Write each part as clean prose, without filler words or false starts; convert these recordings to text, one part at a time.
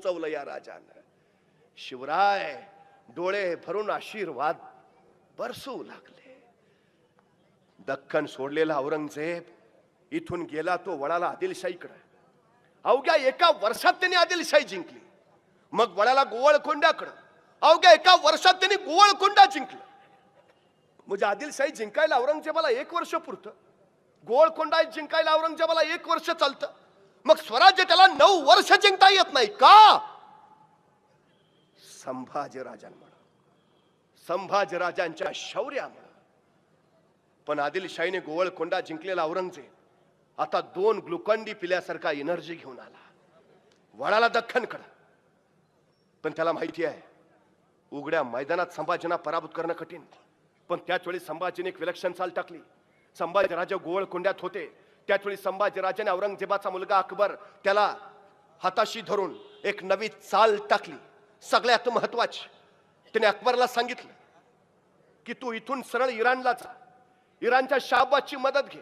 पोचवलं या राजानं. शिवराय डोळे भरून आशीर्वाद बरसू लागले. दख्खन सोडलेला औरंगजेब इथून गेला तो वळाला आदिलशाहीकडे. अवघ्या एका वर्षात त्यांनी आदिलशाही जिंकली. मग वळाला गोवळकोंड्याकडे. अवघ्या एका वर्षात त्यांनी गोवळकोंडा जिंकलं. म्हणजे आदिलशाही जिंकायला औरंगजेबाला 1 वर्ष पुरतं, गोवळकोंडा जिंकायला औरंगजेबाला 1 वर्ष चालतं. मग स्वराज्य त्याला 9 वर्ष जिंकता येत नाही का? संभाजीराजांमुळे, संभाजीराजांच्या शौर्यामुळे. पण आदिलशाहीने गोवळकोंडा जिंकलेला औरंगजेब आता 2 ग्लुकॉन-डी पिल्यासारखा एनर्जी घेऊन आला वळाला दख्खनकडे. पण त्याला माहिती आहे उघड्या मैदानात संभाजींना पराभूत करणं कठीण. पण त्याच वेळी संभाजीने एक विलक्षण चाल टाकली. संभाजीराजे गोवळकोंड्यात होते त्याच वेळी संभाजीराजाने औरंगजेबाचा मुलगा अकबर त्याला हाताशी धरून एक नवी चाल टाकली. सगळ्यात महत्वाची, त्याने अकबरला सांगितलं की तू इथून सरळ इराणला जा, इराणच्या शाहबाजची मदत घे.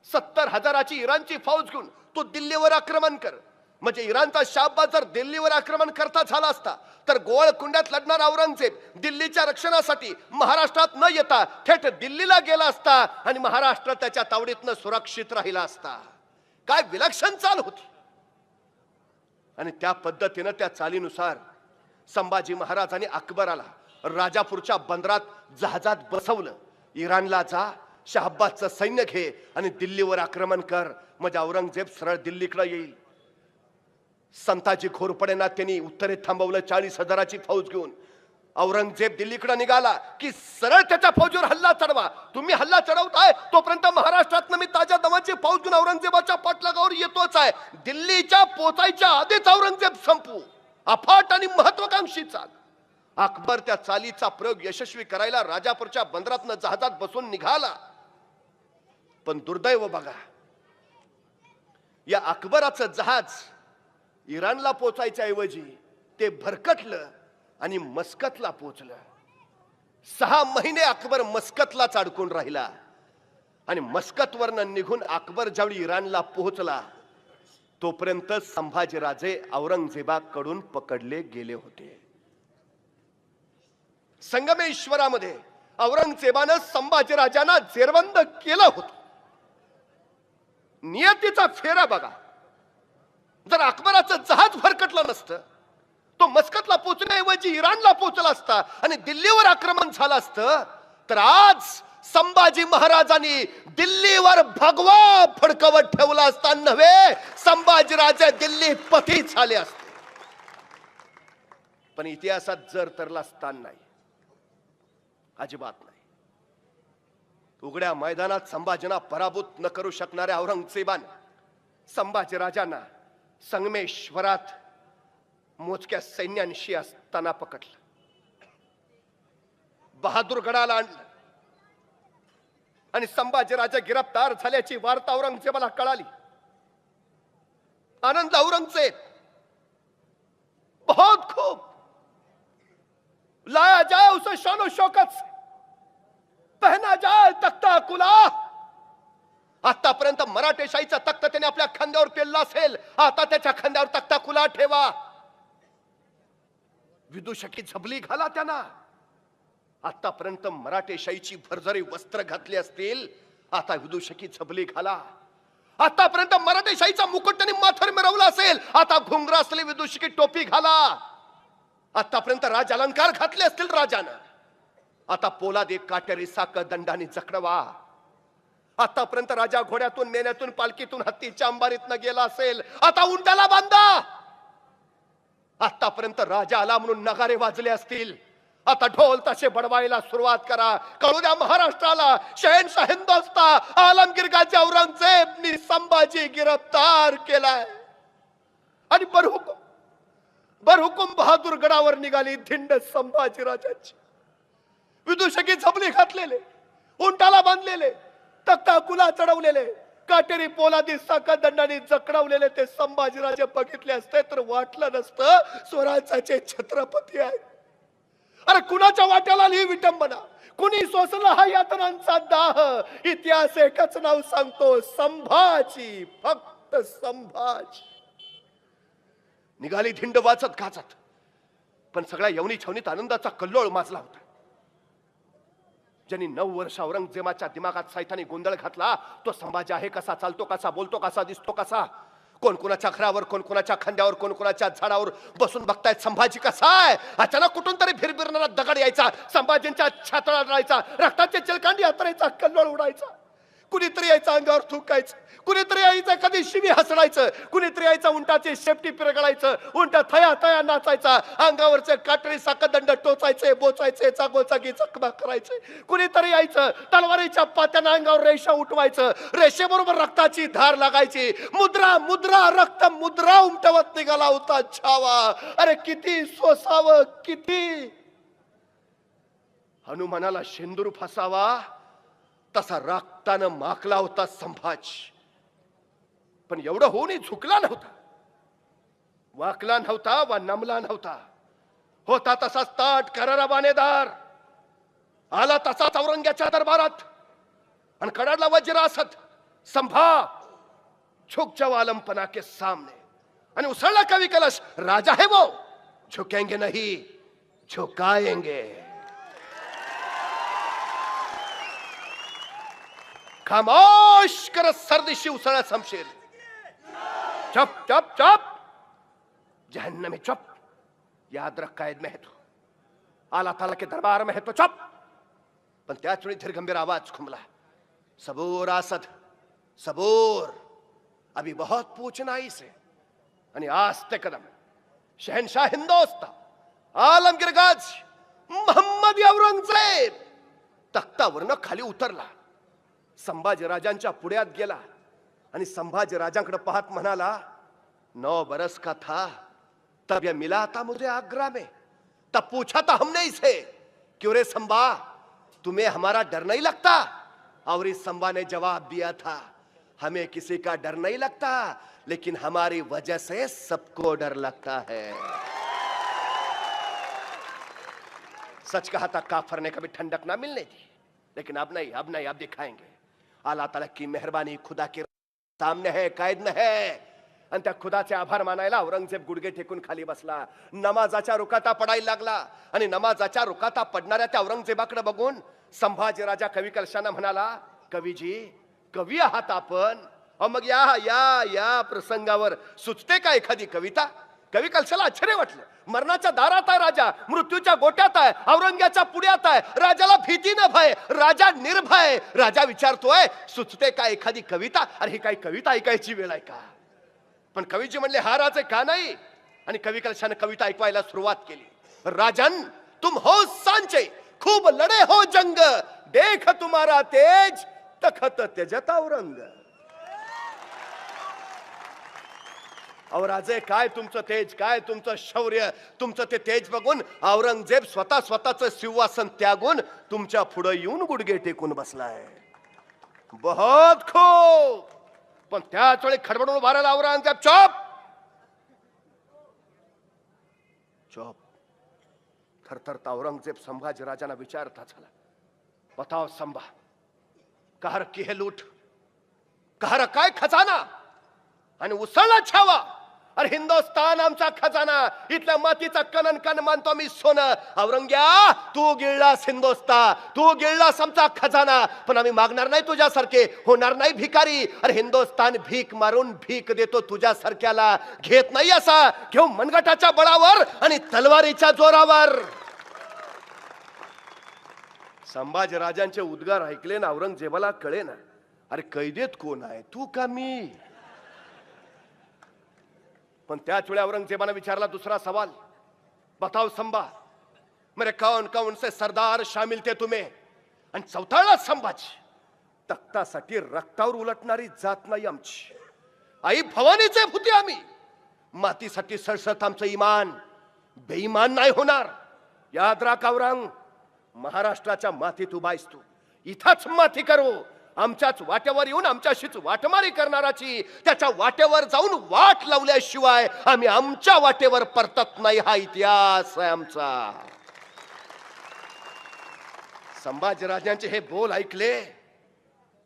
70,000ची इराणची फौज घेऊन तू दिल्लीवर आक्रमण कर. म्हणजे इराणचा शाहबाज जर दिल्लीवर आक्रमण करता झाला असता तर गोवळकोंड्यात लढणारा औरंगजेब दिल्लीच्या रक्षणासाठी महाराष्ट्रात न येता थेट दिल्लीला गेला असता आणि महाराष्ट्र त्याच्या तावडीतनं सुरक्षित राहिला असता. काय विलक्षण चाल होती. आणि त्या पद्धतीनं त्या चालीनुसार संभाजी महाराजांनी अकबराला राजापूरच्या बंदरात जहाजात बसवलं. इराणला जा, शाहबाजचं सैन्य घे आणि दिल्लीवर आक्रमण कर, म्हणजे औरंगजेब सरळ दिल्लीकडे येईल. संताजी घोरपडेंना त्यांनी उत्तरेत थांबवलं 40,000ची फौज घेऊन. औरंगजेब दिल्लीकडे निघाला की सरळ त्याच्या फौजीवर हल्ला चढवा. तुम्ही हल्ला चढवताय तोपर्यंत महाराष्ट्रात मी ताज्या दमाची फौज घेऊन औरंगजेबाच्या पाठलागावर येतोच आहे. दिल्लीच्या पोचायच्या आधीच औरंगजेब संपू. अफाट आणि महत्वाकांक्षी चाल. अकबर त्या चालीचा प्रयोग यशस्वी करायला राजापूरच्या बंदरातनं जहाजात बसून निघाला. पण दुर्दैव बघा, या अकबराचं जहाज इराणला पोचायच्या ऐवजी ते भरकटलं आणि मस्कतला पोचलं. 6 महिने अकबर मस्कतलाच अडकून राहिला. आणि मस्कतवरनं निघून अकबर ज्यावेळी इराणला पोहोचला तोपर्यंत संभाजीराजे औरंगजेबाकडून पकडले गेले होते. संगमेश्वरामध्ये औरंगजेबानं संभाजीराजांना जेरबंद केलं होतं. नियतीचा फेरा बघा. जर अकबराचं जहाज भरकटलं नसतं, तो मस्कतला पोहोचण्याऐवजी इराणला पोहोचला असता आणि दिल्लीवर आक्रमण झालं असतं तर आज संभाजी महाराजांनी दिल्लीवर भगवा फडकवत ठेवला असता नव्हे, संभाजीराजे दिल्ली पती झाले असते. पण इतिहासात जर तरला स्थान नाही, अजिबात नाही. उघड्या मैदानात संभाजींना पराभूत न करू शकणाऱ्या औरंगजेबाने संभाजीराजांना संगमेश्वरात मोजक्या सैन्यांशी असताना पकडलं. बहादूरगडाला आणलं आणि संभाजीराजे गिरफ्तार झाल्याची वार्ता औरंगजेबाला कळाली. आनंद औरंगजेब बहुत खूब लाया जाए उसे शानो शौकत से, पहना जाए तख्ता कुला. आतापर्यंत मराठेशाहीचा तख्त त्याने आपल्या खांद्यावर पेलला असेल, आता त्याच्या खांद्यावर तख्ता कुला ठेवा. विदूषकी झबली घाला त्यांना. आतापर्यंत मराठेशाहीची भरजरी वस्त्र घातली असतील, आता विदूषकी झबली घाला. आतापर्यंत मराठेशाहीचा मुकुट त्यांनी माथ्यावर मिरवला असेल, आता घुंगरा असलेली विदूषकी टोपी घाला. आतापर्यंत राज अलंकार घातले असतील राजानं, आता पोलाद एक काटेरी साक दंडाने जखडवा. आतापर्यंत राजा घोड्यातून, मेण्यातून, पालखीतून, हत्तीच्या अंबारीतनं गेला असेल, आता उंटाला बांधा. आतापर्यंत राजा आला म्हणून नगारे वाजले असतील, आता ढोल ताशे बडवायला सुरुवात करा. कळू द्या महाराष्ट्राला, शहनशाह हिंदोस्ता आलमगीर गाजी औरंगजेबनी संभाजी गिरफ्तार केलाय. आणि बरहुकुम बहादूर गडावर निघाली धिंड संभाजीराजांची. विदूषकी झबली घातलेले, उंटाला बांधलेले, तख्ता कुला चढवलेले, काटेरी पोलादी साखर दंडाने जखडवलेले ते संभाजीराजे बघितले असते तर वाटलं नसतं स्वराज्याचे छत्रपती आहेत. अरे कुणाच्या वाट्याला ही विटंबना, कुणी सोसला हा यातनांचा दाह. इतिहास एकच नाव सांगतो, संभाजी, फक्त संभाजी. निघाली धिंड वाचत गाजत. पण सगळ्या यवनी छवनीत आनंदाचा कल्लोळ माजला होता. ज्यांनी 9 वर्ष औरंगजेबाच्या दिमागात सैतानी गोंधळ घातला, तो संभाजी आहे कसा, चालतो कसा, बोलतो कसा, दिसतो कसा, कोण कोणाच्या घरावर, कोण कोणाच्या खांद्यावर, कोण कोणाच्या झाडावर बसून बघतायत संभाजी कसा आहे. अचानक कुठून तरी फिरफिरणारा दगड यायचा, संभाजींच्या छातळात राहायचा, रक्ताचे चिलकांडी हातरायचा, कल्लोळ उडायचा. कुणीतरी यायचं अंगावर थुकायचं, कुणीतरी यायचं कधी शिवी हसडायचं, कुणीतरी यायचं उंटाचे शेपटी पिरगळायचं, उंट थया थया नाचायचा, अंगावरचे काटळी साखदंड टोचायचे, बोचायचे, चागोचागी चकमा करायचे. कुणीतरी यायचं तलवारीच्या पात्यानं अंगावर रेषा उठवायचं, रेषेबरोबर रक्ताची धार लागायची. मुद्रा मुद्रा रक्त मुद्रा उमटवत निघाला होता छावा. अरे किती सोसावं, किती. हनुमानाला शेंदूर फसावा तसा रक्तानं माखला होता संभाजी. पण एवढं होऊनही झुकला नव्हता, वाकला नव्हता वा नमला नव्हता. होता तसाच ताट करारा बाणेदार, आला तसाच औरंग्याच्या दरबारात आणि कडाडला वज्र असत संभा झुक जाओ आलमपना के सामने. आणि उसळला कवी कलश, राजा है वो झुकेंगे नहीं झुकाएंगे. खामोश कर सर्दिशी उसळा शमशेर. चुप चुप चुप, जहन्नमी चुप. याद रख कैद में है तू, आला ताला के दरबार में है तो चुप. पण त्याच वेळी धीरगंभीर आवाज खुमला, सबूर आसद सबूर, अभी बहुत पूछना ही से. आणि आस्ते कदम शहनशाह हिंदोस्तान आलमगीर गाजी मोहम्मद औरंगजेब तख्तावरनं खाली उतरला. संभाजी राजांच्या पुढ्यात गेला आणि संभाजी राजांकडे पाहत म्हणाला, 9 बरस का था तब यह मिला था मुझे आगरा में, तब पूछा था हमने इसे क्यों रे संभा तुम्हें हमारा डर नहीं लगता. और इस संभा ने जवाब दिया था, हमें किसी का डर नहीं लगता, लेकिन हमारी वजह से सबको डर लगता है. सच कहा था काफर ने कभी ठंडक ना मिलने दी, लेकिन अब नहीं, अब नहीं, अब दिखाएंगे. अल्लाह ताला की मेहरबानी खुदा के सामने है, कैद में है. आणि त्या खुदाचे आभार मानायला औरंगजेब गुडघे टेकून खाली बसला. नमाजाच्या रुकाता पडायला लागला आणि नमाजाच्या रुकाता पडणाऱ्या त्या औरंगजेबाकडे बघून संभाजी राजा कवी कलशानं म्हणाला, कवीजी कवी आहात आपण, मग या या या प्रसंगावर सुचते का एखादी कविता. कवी कलशाला आश्चर्य वाटलं. मरणाच्या दारात आहे राजा, मृत्यूच्या गोट्यात आहे, औरंग्याच्या पुढ्यात आहे, राजाला भीती न भय, राजा निर्भय. राजा विचारतोय सुचते का एखादी कविता. अरे ही काही कविता ऐकायची वेळ आहे का. पण कवीजी म्हणले हा राज का नाही. आणि कवी कलशाने कविता ऐकवायला सुरुवात केली. राजन तुम हो सांचे, खूब लढे हो जंग, देख तुम्हारा तेज तखत तेजत औरंग. और राजे काय तुमचं तेज, काय तुमचं शौर्य, तुमचं ते तेज बघून औरंगजेब स्वतःचं सिंहासन त्यागून तुमच्या पुढे येऊन गुडघे टेकून बसलाय. बहुत खूप. पण त्याच वेळी खडबडून उभा राहिला औरंगजेब. चुप चुप. थरथरता औरंगजेब संभाजी राजांना विचारता झाला, बताओ संभा, कहा रखी है लूट, कहा रखा है खजाना आणि उसळला छावा. अरे हिंदुस्तान आमचा खजाना, इथल्या मातीचा कणन कण मानतो मी सोनं. औरंग्या तू गिळलास हिंदुस्तान, तू गिळलास आमचा खजाना, पण आम्ही मागणार नाही तुझ्यासारखे, होणार नाही भिकारी. अरे हिंदुस्तान भीक मारून भीक देतो तुझ्यासारख्याला, घेत नाही असा, घेऊ मनगटाच्या बळावर आणि तलवारीच्या जोरावर. संभाजी राजांचे उद्गार ऐकले ना औरंगजेबाला कळे ना, अरे कैदेत कोण आहे, तू का मी. पण त्याच वेळी औरंगजेबाने विचारला दुसरा सवाल, बताओ संभा मेरे कौन कौन से सरदार शामिल थे तुम्हें. आणि चौथाला संभाजी, तख्तासाठी रक्तावर उलटणारी जात नाही आमची, आई भवानीचे भूती आम्ही, मातीसाठी सळसळत आमचं इमान, बेईमान नाही होणार. याद राख औरंग, महाराष्ट्राच्या मातीत उभायस तू, इथंच माती करू. आमच्याच वाटेवर येऊन आमच्याशीच वाटमारी करणाराची त्याच्या वाटेवर जाऊन वाट लावल्याशिवाय आम्ही आमच्या वाटेवर परतत नाही, हा इतिहास आहे आमचा. संभाजी राजांचे हे बोल ऐकले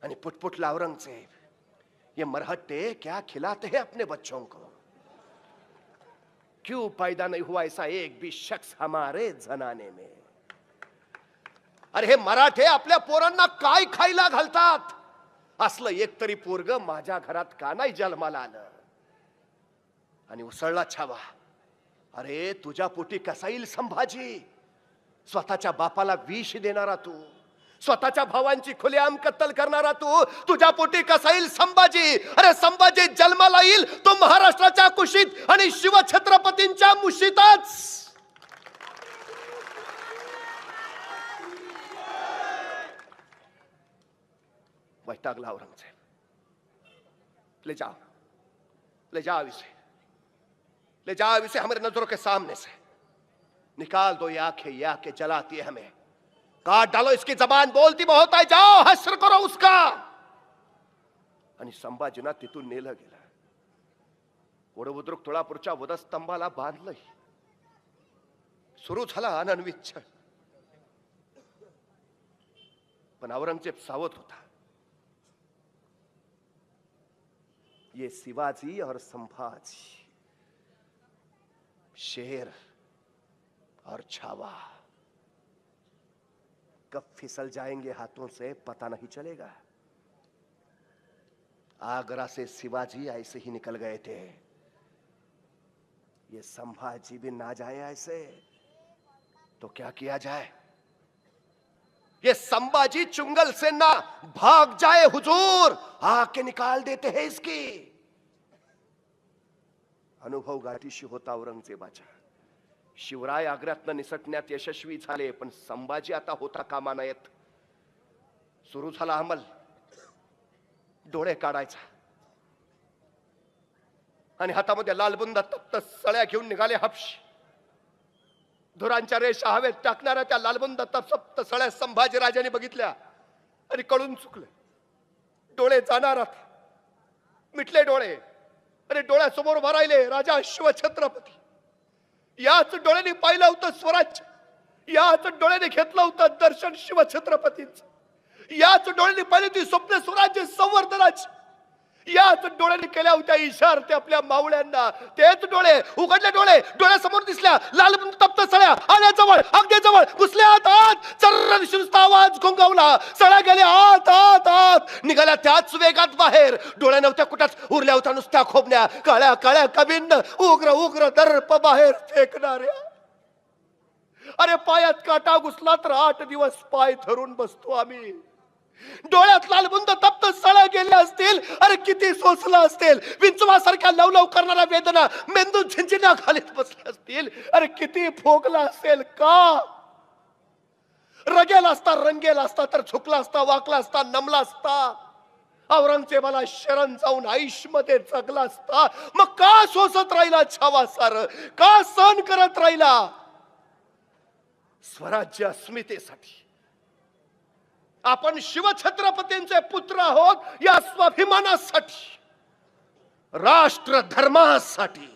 आणि पुटपुटला औरंगजेब, ये मरहट्टे क्या खिलाते हैं अपने बच्चों को. क्यों पैदा नहीं हुआ ऐसा एक भी शख्स हमारे जनाने में? अरे हे मराठे आपल्या पोरांना काय खायला घालतात? असलं एक तरी पोरग माझ्या घरात का नाही जन्माला आलं? आणि उसळला छावा. अरे तुझ्या पोटी कसा येईल संभाजी? स्वतःच्या बापाला विष देणारा तू, स्वतःच्या भावांची खुलेआम कत्तल करणारा तू, तुझ्या पोटी कसा येईल संभाजी? अरे संभाजी जन्माला येईल तो महाराष्ट्राच्या कुशीत आणि शिवछत्रपतींच्या मुशीतच. वैतागला औरंगजेब. ले जाओ इसे हमारे नजरों के सामने से. निकाल दो ये आंखें जलाती है हमें. काट डालो इसकी जबान बोलती बहुत है. जाओ हश्र करो उसका. आणि संभाजीना तिथून नेलं गेलं. वडबुद्रुक तुळापूरच्या वधस्तंभाला बांधलंय. सुरू झाला आनंदविच्छळ. पण औरंगजेब सावध होता. ये शिवाजी और संभाजी, शेर और छावा कब फिसल जाएंगे हाथों से पता नहीं चलेगा. आगरा से शिवाजी ऐसे ही निकल गए थे. ये संभाजी भी ना जाए ऐसे तो क्या किया जाए? ये संभाजी चुंगल से ना भाग जाए हुजूर, आके निकाल देते हैं इसकी. अनुभव गाठीशी होता औरंगजेबाच्या. शिवराय आग्र्यातनं निसटण्यात यशस्वी झाले, पण संभाजी आता होता कामा नयेत. सुरू झाला अंमल. डोळे काढायचा आणि हातामध्ये लालबुंद तप्त सळ्या घेऊन निघाले हपशी. धुरांच्या रेषा हवेत टाकणाऱ्या त्या लालबुंद तप्त सळ्या संभाजी राजाने बघितल्या आणि कळून चुकले. डोळे जाणारात मिटले डोळे. अरे डोळ्यासमोर उभा राहिले राजा शिवछत्रपती. याच डोळ्यांनी पाहिलं होतं स्वराज्य. याच डोळ्याने घेतलं होतं दर्शन शिवछत्रपतींचं. याच डोळ्यांनी पाहिली होती स्वप्न स्वराज्य संवर्धनाची. याच डोळ्यांनी केल्या होत्या इशारते आपल्या मावळ्यांना. तेच डोळे, उघडले डोळे, डोळ्यासमोर दिसल्या लालबुंद तप्त सळ्या. आल्या जवळ, अगदी जवळ घुसल्या आत. चर्र निश्चित आवाज घोंगावला. सळ्या गेल्या आत. निघाल्या त्याच वेगात बाहेर. डोळ्या नव्हत्या कुठंच, उरल्या होत्या नुसत्या खोबण्या. काळ्या कबिन्न उग्र दर्प बाहेर फेकणाऱ्या. अरे पायात काटा घुसला तर 8 दिवस पाय धरून बसतो आम्ही. डोळ्यात लालबुंद तप्त सळ्या गेल्या असतील. अरे किती सोसला असेल. विंचवासारख्या लवलव करणाऱ्या वेदना मेंदू झिंजिण्या खालीत बसल्या असतील. अरे किती फोगला असेल. का रगेला असता, रंगेला असता तर झुकला असता, वाकला असता, नमला असता. औरंगजेबाला शरण जाऊन आयुष्य मध्ये जगला असता. मग का सोसत राहिला छावा सार? का सहन करत राहिला? स्वराज्य अस्मितेसाठी. आपण शिवछत्रपतींचे पुत्र आहोत या स्वाभिमानासाठी, राष्ट्र धर्मासाठी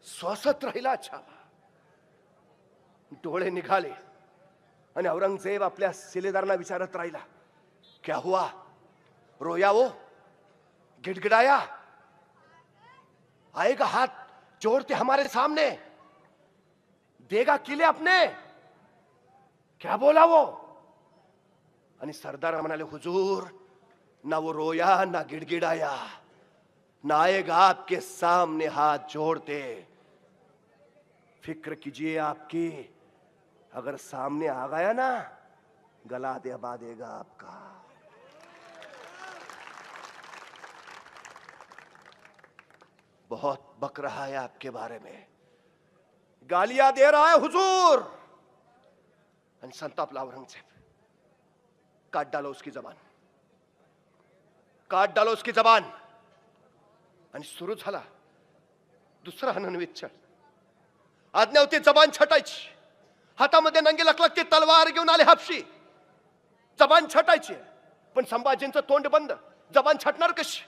सोसत राहिला छावा. डोळे निघाले आणि औरंगजेब आपल्या शिलेदारांना विचारत राहिला, क्या हुआ? रोया वो? गिड़गिड़ाया? आएगा हाथ जोड़ते हमारे सामने? देगा किले अपने? क्या बोला वो? आणि सरदार म्हणाले, हुजूर ना वो रोया ना गिड़गिड़ाया, ना आएगा आपके सामने हाथ जोड़ते. फिक्र कीजिए आपकी, अगर सामने आ गया ना गला दबा देगा आपका. बहुत बक रहा है आपके बारे में, गालियां दे रहा है हुजूर. आणि संतापला औरंगजेब. काट डालो उसकी जबान, काट डालो उसकी जबान. आणि सुरू झाला दुसरा हननविच्छळ. आज्ञा होती जबान छटायची. हातामध्ये नंगी लखलखती तलवार घेऊन आले हापशी. जबान छटायची, पण संभाजींचं तोंड बंद. जबान छटणार कशी?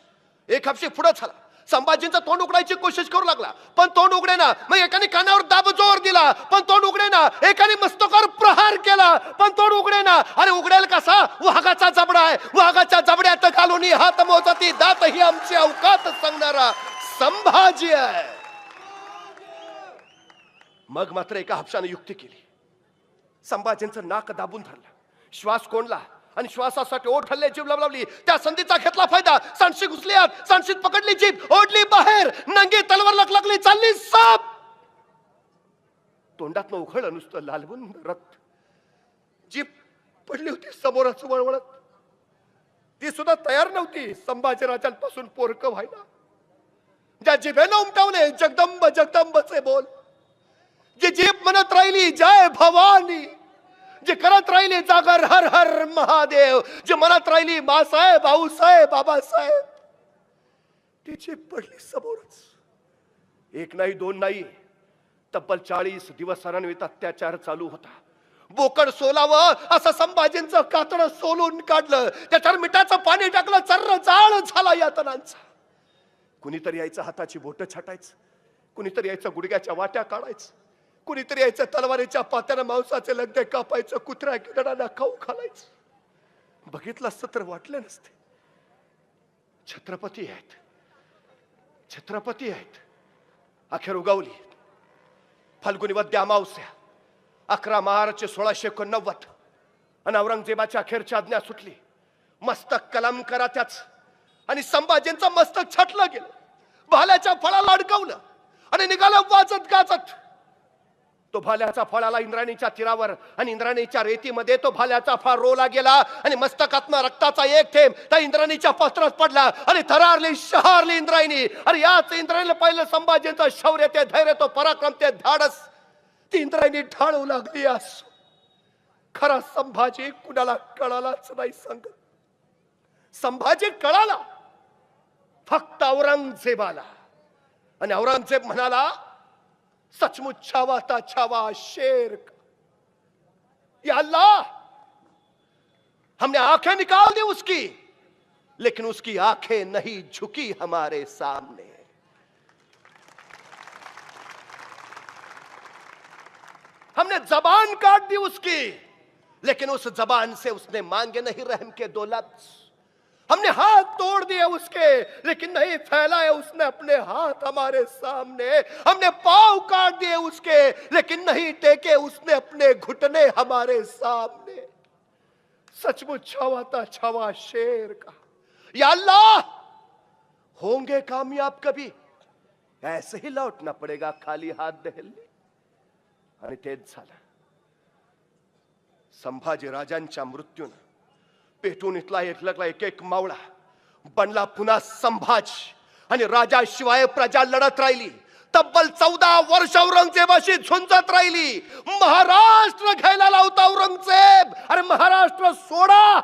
एक हापशी पुढे झाला. संभाजींचं तोंड उघडायची कोशिश करू लागला, पण तोंड उघडेना. मग एकाने कानावर दाब जोर दिला, पण तोंड उघडेना. एकाने मस्तकावर प्रहार केला, पण तोंड उघडेना. अरे उघडेल कसा? वाघाचा जबडा आहे. वाघाच्या जबड्यात घालून हात मोजती दात ही आमची अवकात सांगणारा संभाजी आहे. मग मात्र एका हापशाने युक्ती केली. संभाजींचं नाक दाबून धरलं, श्वास कोंडला आणि श्वासासाठी ओठ हल्ले, जीभ लवलवली. त्या संधीचा घेतला फायदा. सांडशी घुसली आत, सांडशीत पकडली जीभ, ओढली बाहेर, नंगी तलवार लकलकली, चालली साप. तोंडातनं उघडलं नुसतं लालवून रक्त. जीभ पडली होती समोरच वळवळत. ती सुद्धा तयार नव्हती संभाजीराजांपासून पोरकं व्हायला. ज्या जिभेनं उमटवले जगदंब जगदंबचे बोल, जी जीभ म्हणत राहिली जय भवानी, जे करत राहिली जागर हर हर महादेव, जे म्हणत राहिली मासाहेब भाऊसाहेब बाबासाहेब, ती जीभ पडली समोरच. एक नाही दोन नाही, तब्बल 40 दिवस अनन्वित अत्याचार चालू होता. बोकड सोलावं असं संभाजींचं कातडं सोलून काढलं, त्याच्यावर मिठाचं पाणी टाकलं, चर्र जाळ झाला यातनांचा. कुणीतरी यायचं हाताची बोटं छाटायचं, कुणीतरी यायचं गुडघ्याच्या वाट्या काढायचं, कुणीतरी यायचं तलवारीच्या पात्यानं मांसाचे लगदे कापायचं, कुत्र्या किडांना खाऊ घालायचं. बघितलं असतं तर वाटलं नसते. छत्रपती आहेत, छत्रपती आहेत. अखेर उगवली फाल्गुनी वद्य अमावस्या 11 मार्च 1689 आणि औरंगजेबाच्या अखेरची आज्ञा सुटली. मस्तक कलम करा त्याच, आणि संभाजींचं मस्तक छाटलं गेलं, भाल्याच्या फळाला अडकवलं आणि निघालं वाजत गाजत. तो भाल्याचा फळाला इंद्राणीच्या तीरावर आणि इंद्राणीच्या रेतीमध्ये तो भाल्याचा फळ रोला गेला आणि मस्तकातनं रक्ताचा एक थेंब त्या इंद्राणीच्या पात्रात पडला आणि थरारली शहारली इंद्रायणी. अरे याच इंद्रायणीला पाहिलं संभाजींचं शौर्य, ते धैर्य, तो पराक्रम, ते धाडस. ती इंद्रायणी ढाळू लागली. असो खरा संभाजी कुणाला कळालाच नाही. सांगत संभाजी कळाला फक्त औरंगजेबाला. आणि औरंगजेब म्हणाला सचमुच छावा था छावा शेर का. या अल्लाह, हमने आंखें निकाल दी उसकी, लेकिन उसकी आंखें नहीं झुकी हमारे सामने. हमने जबान काट दी उसकी, लेकिन उस जबान से उसने मांगे नहीं रहम के 2 लफ्ज. हमने हाथ तोड़ दिए उसके, लेकिन नहीं फैलाए उसने अपने हाथ हमारे सामने. हमने पांव काट दिए उसके, लेकिन नहीं टेके उसने अपने घुटने हमारे सामने. सचमुच छावा था छावा शेर का. या अल्लाह, होंगे कामयाब कभी, ऐसे ही लौटना पड़ेगा खाली हाथ दहलने. आणि तेच झालं. संभाजी राजांच्या मृत्यूने पेटून इथला एकलकला एक एक मावळा बनला पुन्हा संभाजी. आणि राजाशिवाय प्रजा लढत राहिली. तब्बल 14 वर्ष औरंगजेबाशी झुंजत राहिली. महाराष्ट्र घ्यायला लावता औरंगजेब. अरे महाराष्ट्र सोडा,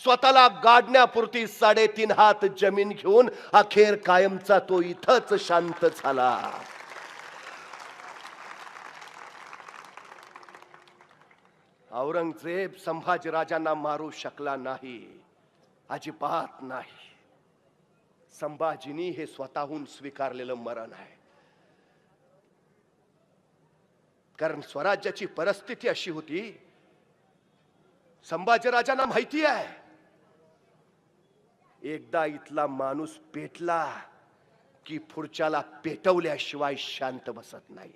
स्वतःला गाडण्यापुरती 3.5 हात जमीन घेऊन अखेर कायमचा तो इथंच शांत झाला. औरंगजेब संभाजी राजांना मारू शकला नाही, अजिबात नाही. संभाजीनी हे स्वतःहून स्वीकारलेलं मरण आहे. कारण स्वराज्याची परिस्थिती अशी होती, संभाजी राजांना माहिती आहे एकदा इथला माणूस पेटला की पुढच्याला पेटवल्याशिवाय शांत बसत नाही.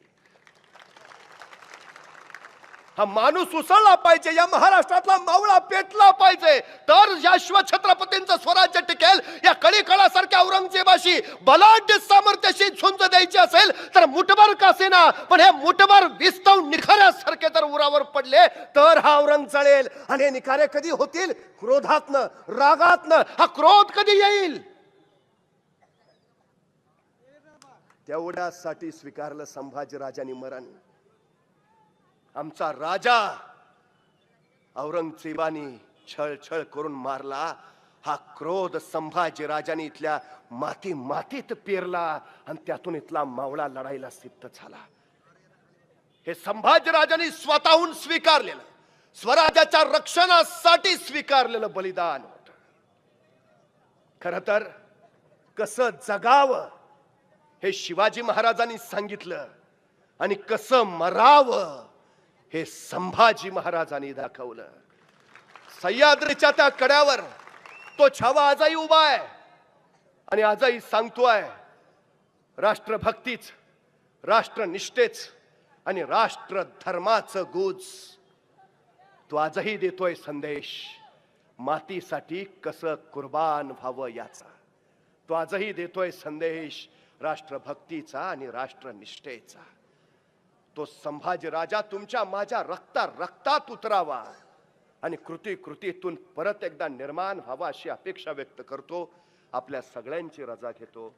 हा माणूस उसळला पाहिजे, या महाराष्ट्रातला मावळा पेटला पाहिजे, तर या शिवछत्रपतींचं स्वराज्य टिकेल. या कळीकळासारख्या औरंगजेबाशी बलाढ्य सामर्थ्याशी झुंज द्यायची असेल तर मुठभर का सेना, पण हे मुठभर विस्तव निखाऱ्यासारखे जर उरावर पडले तर हा औरंग जळेल. आणि हे निखारे कधी होतील? क्रोधातनं, रागातनं. हा क्रोध कधी येईल? तेवढ्यासाठी स्वीकारलं संभाजी राजांनी मरण. आमचा राजा औरंगजेबानी छळ छळ करून मारला. हा क्रोध संभाजी राजांनी इथल्या मातीत पेरला आणि त्यातून इथला मावळा लढायला सिद्ध झाला. हे संभाजी राजांनी स्वतःहून स्वीकारलेलं, स्वराज्याच्या रक्षणासाठी स्वीकारलेलं बलिदान होतं. खरं तर कसं जगावं हे शिवाजी महाराजांनी सांगितलं आणि कसं मरावं हे संभाजी महाराजांनी दाखवलं. सह्याद्रीच्या त्या कड्यावर तो छावा आजही उभा आहे आणि आजही सांगतोय राष्ट्रभक्तीच, राष्ट्रनिष्ठेच, आणि राष्ट्र धर्माचं गुज तो आजही देतोय संदेश. मातीसाठी कसं कुर्बान व्हावं याचा तो आजही देतोय संदेश. राष्ट्रभक्तीचा आणि राष्ट्रनिष्ठेचा. तो संभाजी राजा तुमच्या माझ्या रक्तात उतरावा आणि कृतीतून परत एकदा निर्माण व्हावा अशी अपेक्षा व्यक्त करतो. आपल्या सगळ्यांची रजा घेतो.